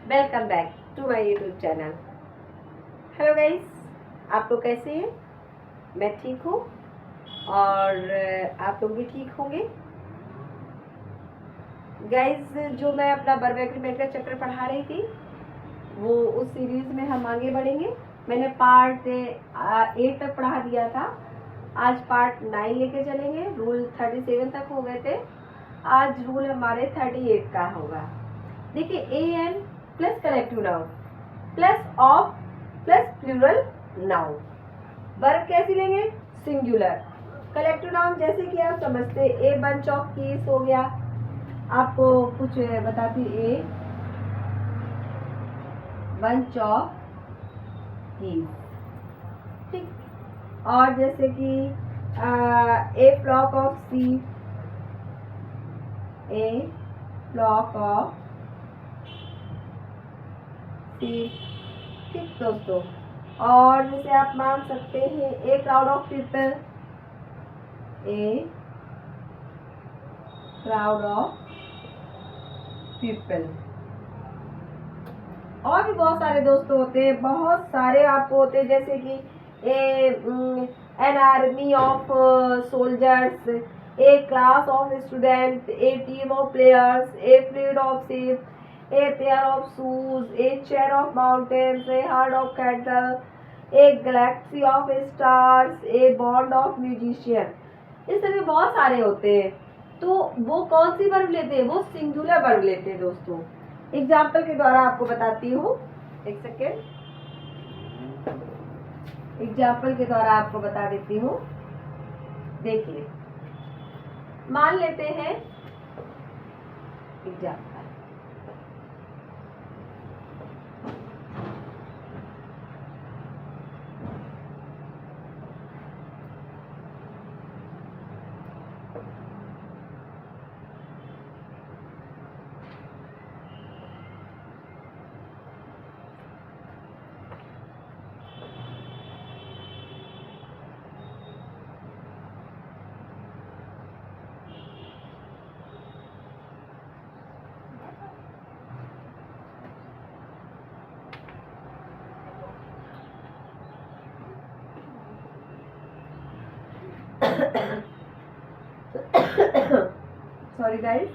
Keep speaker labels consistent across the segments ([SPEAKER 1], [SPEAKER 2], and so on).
[SPEAKER 1] Welcome back to my YouTube channel. Hello guys, आप लोग कैसे हैं? मैं ठीक हूँ और आप लोग भी ठीक होंगे। गाइस, जो मैं अपना बर्बेकरी मेकर चैप्टर पढ़ा रही थी वो उस सीरीज में हम आगे बढ़ेंगे। मैंने पार्ट 8 तक पढ़ा दिया था। आज पार्ट 9 लेके चलेंगे। रूल 37 तक हो गए थे, आज रूल हमारे 38 का होगा। देखिए, a an plus collective noun plus of plus plural noun. Verb कैसी लेंगे? सिंगुलर। कलेक्टिव नाउन जैसे कि आप समझते, ए बंच ऑफ कीज हो गया। आपको कुछ बताती, ए बंच ऑफ कीज, ठीक। और जैसे कि a flock of sheep, a flock of sheep, ठीक दोस्तों। और जैसे आप मान सकते हैं a crowd of people, a crowd of people. और भी बहुत सारे दोस्तों होते हैं, बहुत सारे आपको होते हैं, जैसे कि an army of soldiers, A class of student, A team of players, A fleet of ship, a pair of shoes, a chair of mountains, a hard of cattle, A Galaxy of stars, a bond of musician. इस तरह बहुत सारे होते हैं। तो वो कौन सी verb लेते हैं? वो सिंगुलर वर्ब लेते हैं दोस्तों। एग्जाम्पल के द्वारा आपको बताती हूँ, एक सेकेंड। एग्जाम्पल के द्वारा आपको बता देती हूँ। देखिए, मान लेते हैं एग्जाम्पल, सॉरी गाइस।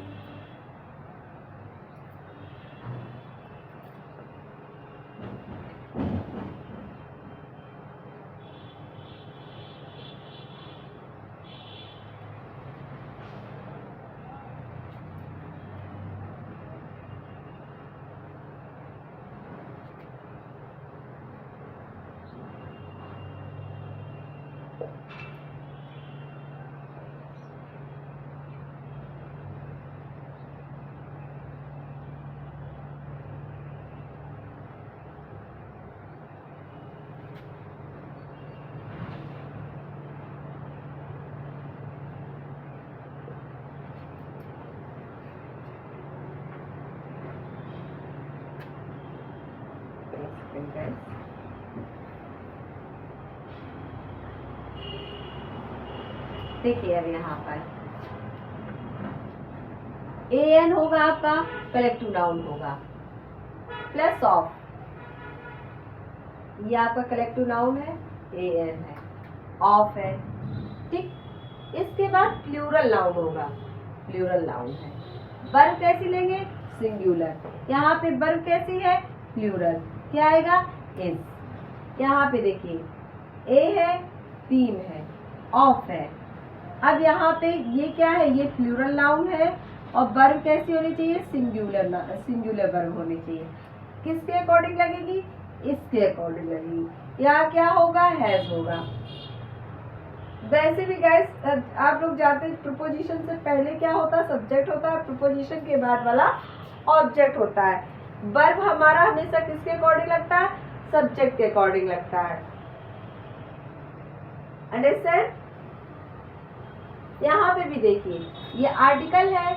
[SPEAKER 1] देखिए, अब यहाँ पर ए एन होगा, आपका कलेक्टिव नाउन होगा, प्लस ऑफ, ये आपका कलेक्टिव नाउन है, ए एन है, ऑफ है, ठीक। इसके बाद प्लूरल नाउन होगा, प्लूरल नाउन है। वर्ब कैसी लेंगे? सिंगुलर। यहाँ पे वर्ब कैसी है? प्लूरल। क्या आएगा? इज। यहाँ पे देखिए, ए है, टीम है, ऑफ है। अब यहाँ पे ये क्या है? ये प्लूरल नाउन है और वर्ब कैसी होनी चाहिए? सिंगुलर वर्ब होनी चाहिए। किसके अकॉर्डिंग लगेगी? इसके अकॉर्डिंग लगेगी। यहाँ क्या होगा? हैज होगा। वैसे भी गाइस, आप लोग जानते हैं प्रीपोजिशन से पहले क्या होता है? सब्जेक्ट होता है, प्रीपोजिशन के बाद वाला ऑब्जेक्ट होता है। वर्ब हमारा हमेशा किसके अकॉर्डिंग लगता है? सब्जेक्ट के अकॉर्डिंग लगता है। अंडरस्टैंड? यहाँ पे भी देखिए, ये आर्टिकल है,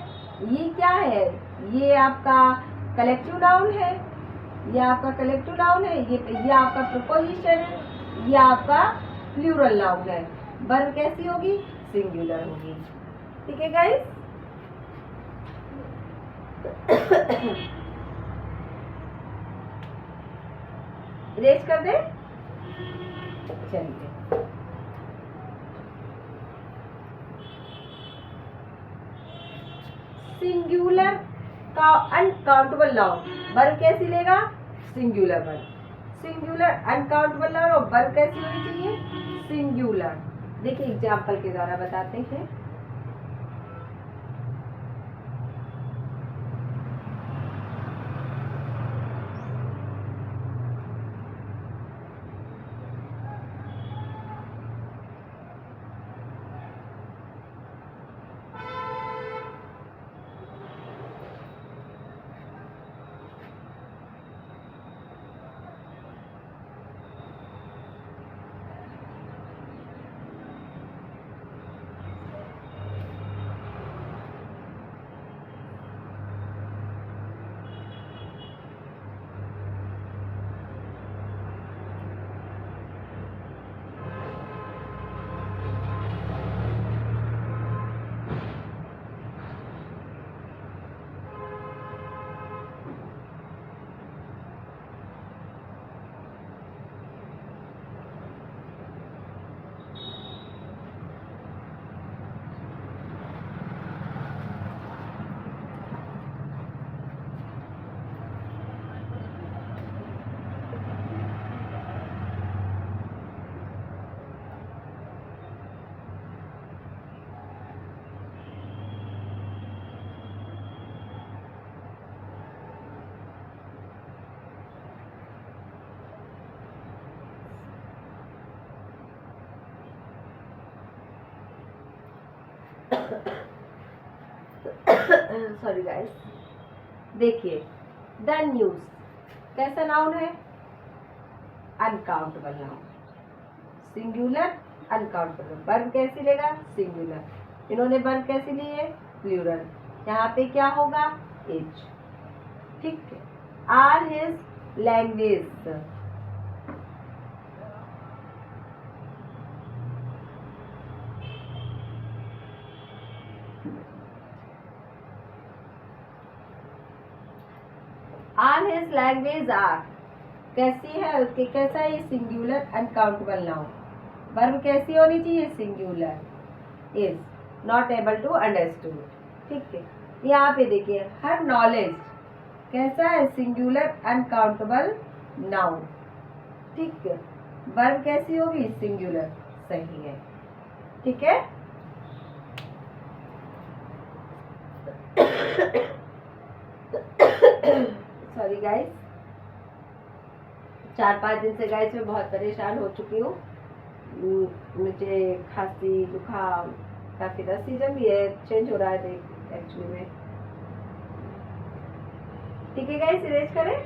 [SPEAKER 1] ये क्या है? ये आपका कलेक्टिव नाउन है, ये आपका कलेक्टिव नाउन है, ये आपका प्रीपोजिशन है, ये आपका प्लूरल नाउन है। वर्ब कैसी होगी? सिंगुलर होगी। ठीक है गाइस? इरेज कर दे। चलिए, सिंगुलर का अनकाउंटेबल नाउन वर्ब कैसी लेगा? Singular verb. Singular uncountable noun और वर्ब कैसी होनी चाहिए? सिंगुलर। देखिए एग्जाम्पल के द्वारा बताते हैं। सॉरी गाइस, देखिए द न्यूज कैसा नाउन है? Uncountable noun. Singular uncountable. Verb कैसी लेगा? सिंगुलर। इन्होंने वर्ब कैसी ली है? प्लूरल। यहाँ पे क्या होगा? इज। ठीक है। Are his language. Are his language are कैसी है? उसके कैसा है? Singular uncountable noun. वर्ब कैसी होनी चाहिए? Singular. Is not able to understood. ठीक है। यहाँ पे देखिए हर नॉलेज कैसा है? Singular uncountable noun. ठीक है। वर्ब कैसी होगी? सिंगुलर। सही है। ठीक है। सॉरी गाइस, 4-5 दिन से गाइस मैं बहुत परेशान हो चुकी हूँ। मुझे खांसी जुकाम काफी था। सीजन भी है, चेंज हो रहा है एक्चुअली में। ठीक है गाइस, इरेज करें।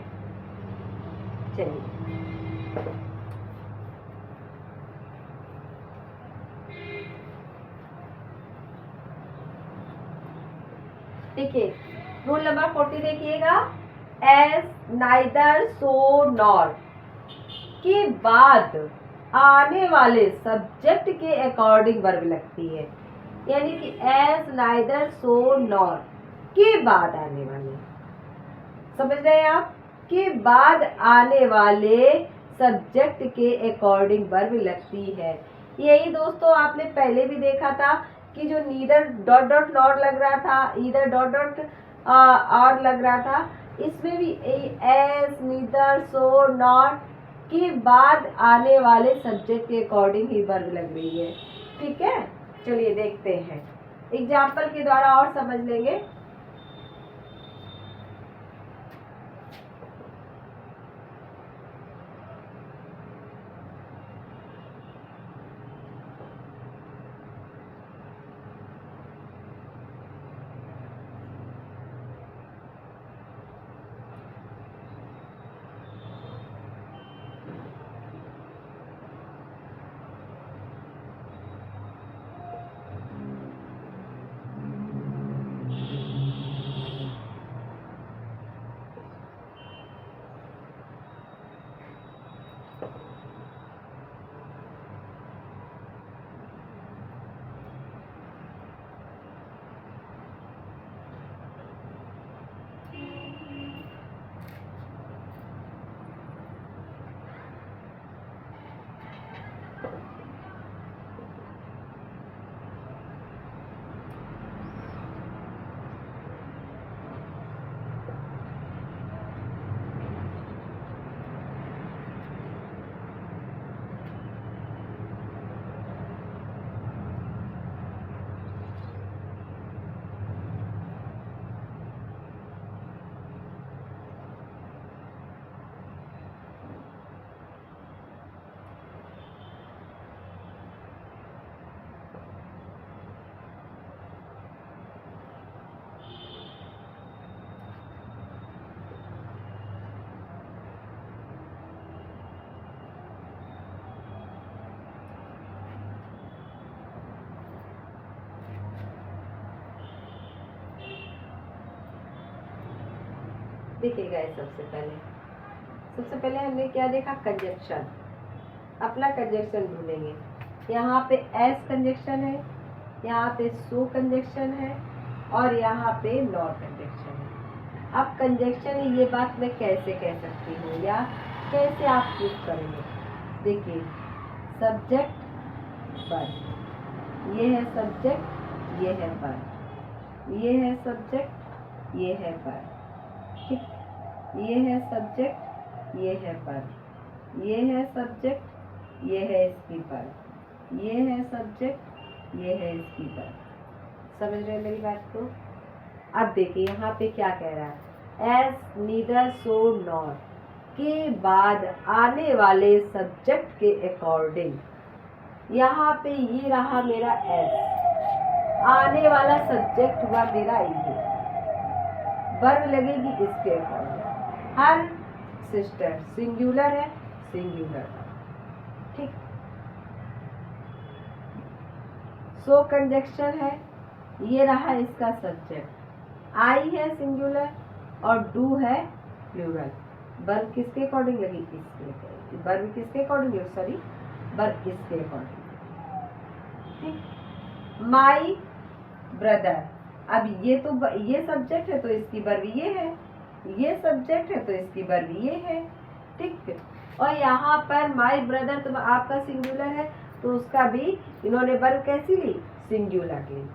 [SPEAKER 1] चलिए, देखिए रूल नंबर 40 देखिएगा। एस नाइदर सो नॉर के बाद आने वाले सब्जेक्ट के अकॉर्डिंग वर्ब लगती है। यानी कि एस नाइदर सो नॉर के बाद आने वाले, समझ रहे हैं आप? के बाद आने वाले सब्जेक्ट के अकॉर्डिंग वर्ब लगती है। यही दोस्तों आपने पहले भी देखा था कि जो नीदर डॉट डॉट नॉट लग रहा था, इधर डॉट डॉट और लग रहा था, इसमें भी एस नीदर सो नॉट के बाद आने वाले सब्जेक्ट के अकॉर्डिंग ही वर्ब लग रही है। ठीक है। चलिए देखते हैं, एग्जाम्पल के द्वारा और समझ लेंगे। देखिएगा सबसे पहले हमने क्या देखा, कंजक्शन। अपना कंजक्शन ढूंढेंगे। यहाँ पे एस कंजक्शन है, यहाँ पे सो कंजक्शन है और यहाँ पे नॉर कंजक्शन है। अब कंजक्शन है, ये बात मैं कैसे कह सकती हूँ या कैसे आप प्रूव करेंगे। देखिए सब्जेक्ट वर्ब, ये है सब्जेक्ट, ये है वर्ब, ये है सब्जेक्ट, ये है वर्ब, ठीक। ये है सब्जेक्ट, ये है वर्ब, ये है सब्जेक्ट, ये है इसकी वर्ब, ये है सब्जेक्ट, ये है इसकी वर्ब। समझ रहे हैं मेरी बात को। अब देखिए यहाँ पे क्या कह रहा है, एस, नीदर, सो, नॉर के बाद आने वाले सब्जेक्ट के अकॉर्डिंग। यहाँ पे ये रहा मेरा एस, आने वाला सब्जेक्ट हुआ मेरा ये, वर्ब लगेगी इसके अकॉर्डिंग। हर सिस्टर सिंगुलर है, सिंगुलर, ठीक। सो कंजक्शन है, ये रहा इसका सब्जेक्ट, आई है सिंगुलर और डू है प्लूरल। वर्ब किसके अकॉर्डिंग लगी, इसके, वर्ब किसके अकॉर्डिंग, सॉरी वर्ब इसके अकॉर्डिंग, ठीक। माई ब्रदर, अब ये तो ये सब्जेक्ट है तो इसकी वर्ब ये है, ये सब्जेक्ट है तो इसकी वर्ब ये है, ठीक। और यहाँ पर माई ब्रदर तो आपका सिंगुलर है तो उसका भी इन्होंने वर्ब कैसी ली, सिंगुलर ली,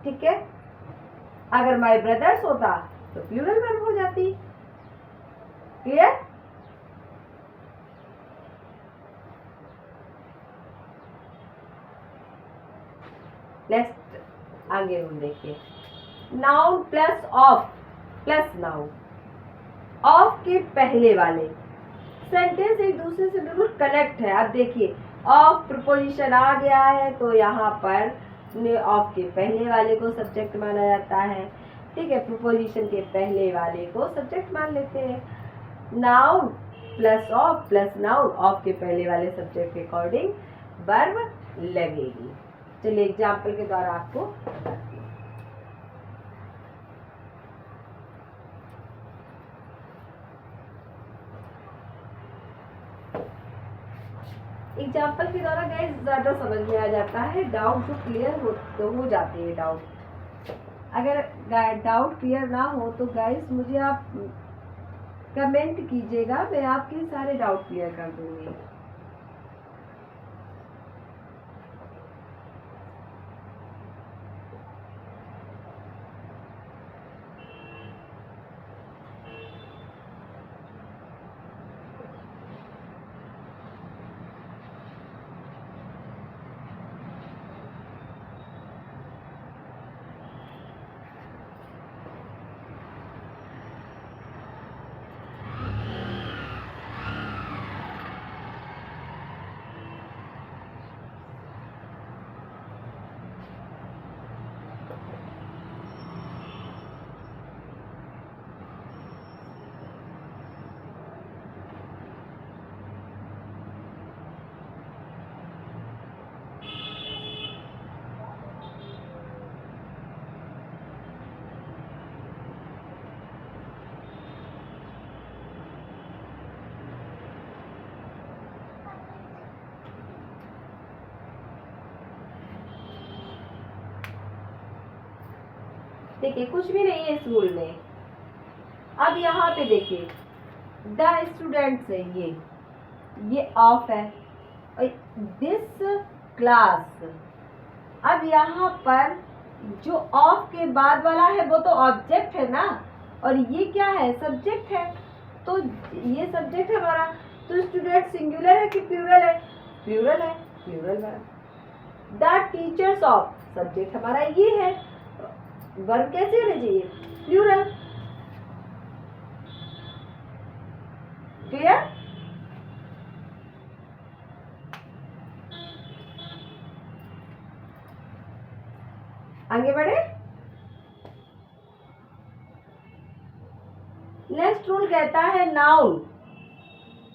[SPEAKER 1] ठीक है। अगर माई ब्रदर्स होता तो प्लूरल वर्ब हो जाती। क्लियर। नेक्स्ट आगे हम देखिए, noun plus of plus noun. Of के पहले वाले सेंटेंस एक दूसरे से बिल्कुल कनेक्ट है। अब देखिए ऑफ प्रीपोजिशन आ गया है तो यहाँ पर ऑफ के पहले वाले को सब्जेक्ट माना जाता है, ठीक है। प्रीपोजिशन के पहले वाले को सब्जेक्ट मान लेते हैं। Noun plus of plus noun, of के पहले वाले सब्जेक्ट के अकॉर्डिंग वर्ब लगेगी। चलिए एग्जाम्पल के द्वारा आपको बताती हूँ। एग्जाम्पल के द्वारा गाइस ज़्यादा समझ में आ जाता है, डाउट जो क्लियर हो जाते हैं। डाउट अगर डाउट क्लियर ना हो तो गाइस मुझे आप कमेंट कीजिएगा, मैं आपके सारे डाउट क्लियर कर दूंगी। देखिए कुछ भी नहीं है इस रूल में। अब यहाँ पे देखिए द स्टूडेंट्स है, ये ऑफ है और दिस क्लास। अब यहाँ पर जो ऑफ के बाद वाला है वो तो ऑब्जेक्ट है ना, और ये क्या है, सब्जेक्ट है। तो ये सब्जेक्ट है हमारा, तो स्टूडेंट सिंगुलर है कि प्लूरल है, प्लूरल है, plural verb. The teachers of, subject हमारा ये है, वर्ब कैसे होना चाहिए, प्लूरल। क्लियर। आगे बढ़े। नेक्स्ट रूल कहता है noun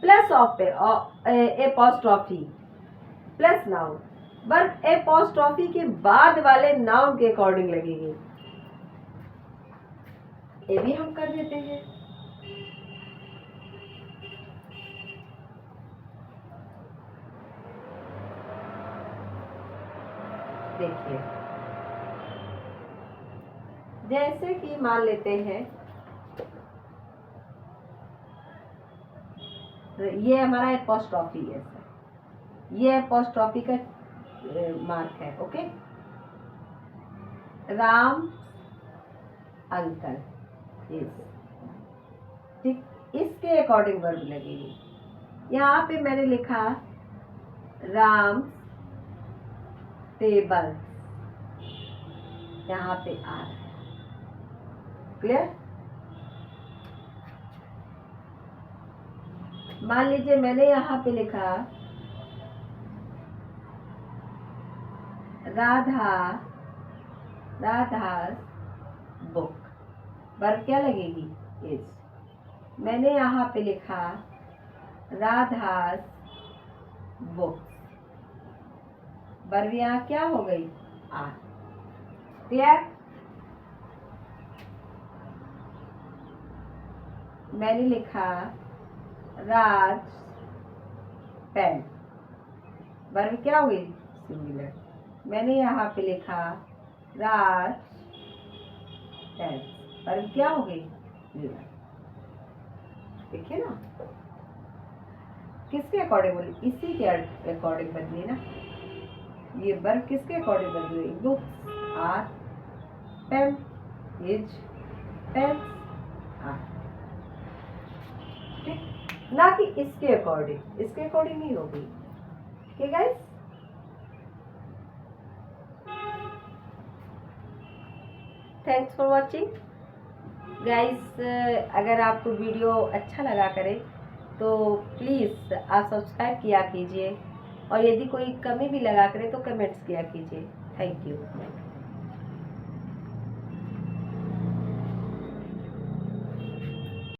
[SPEAKER 1] plus of apostrophe plus noun, verb apostrophe के बाद वाले नाउन के अकॉर्डिंग लगेगी। ये भी हम कर देते हैं। देखिए, जैसे कि मान लेते हैं ये हमारा एपोस्ट्रॉफी है सर, ये एपोस्ट्रॉफी का मार्क है। ओके, राम अंकल, ठीक, इसके अकॉर्डिंग वर्ब लगेगी। यहाँ पे मैंने लिखा राम टेबल, यहाँ पे आ रहा है। क्लियर? मान लीजिए मैंने यहाँ पे लिखा राधा बुक, वर्ब क्या लगेगी? इज। मैंने यहाँ पे लिखा राधास बुक्स, वर्ब यहाँ क्या हो गई? आर। क्लियर? मैंने लिखा राज पेन, वर्ब क्या हुई? सिंगुलर। मैंने यहाँ पे लिखा राज पेन, वर्ब क्या हो गई? प्लूरल। देखिए ना, किसके अकॉर्डिंग बोली? इसी के अकॉर्डिंग बदली ना, ये वर्ब किसके अकॉर्डिंग बदली? Books are, pen is, pen are, ठीक, ना कि इसके अकॉर्डिंग। इसके अकॉर्डिंग नहीं होगी। ठीक है guys, thanks for watching guys. अगर आपको वीडियो अच्छा लगा करे तो प्लीज़ आप सब्सक्राइब किया कीजिए, और यदि कोई कमी भी लगा करे तो कमेंट्स किया कीजिए। Thank you.